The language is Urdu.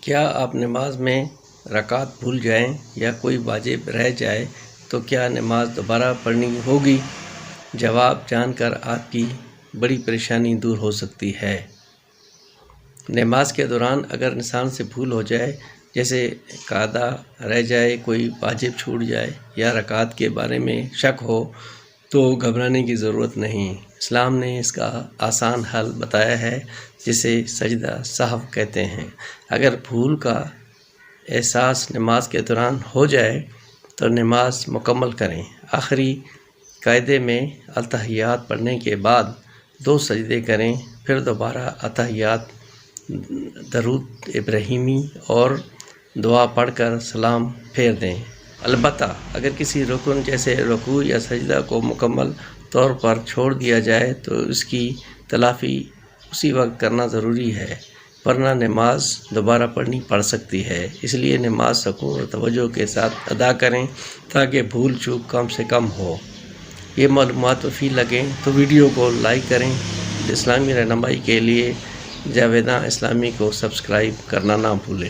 کیا آپ نماز میں رکعت بھول جائیں یا کوئی واجب رہ جائے تو کیا نماز دوبارہ پڑھنی ہوگی؟ جواب جان کر آپ کی بڑی پریشانی دور ہو سکتی ہے۔ نماز کے دوران اگر انسان سے بھول ہو جائے، جیسے قاعدہ رہ جائے، کوئی واجب چھوٹ جائے یا رکعت کے بارے میں شک ہو تو گھبرانے کی ضرورت نہیں۔ اسلام نے اس کا آسان حل بتایا ہے، جسے سجدہ سہو کہتے ہیں۔ اگر بھول کا احساس نماز کے دوران ہو جائے تو نماز مکمل کریں۔ آخری قاعدے میں التحیات پڑھنے کے بعد 2 سجدے کریں، پھر دوبارہ التحیات، درود ابراہیمی اور دعا پڑھ کر سلام پھیر دیں۔ البتہ اگر کسی رکن جیسے رکوع یا سجدہ کو مکمل طور پر چھوڑ دیا جائے تو اس کی تلافی اسی وقت کرنا ضروری ہے، ورنہ نماز دوبارہ پڑھنی پڑ سکتی ہے۔ اس لیے نماز سکون اور توجہ کے ساتھ ادا کریں تاکہ بھول چوک کم سے کم ہو۔ یہ معلومات مفید لگیں تو ویڈیو کو لائک کریں۔ اسلامی رہنمائی کے لیے جاویداں اسلامی کو سبسکرائب کرنا نہ بھولیں۔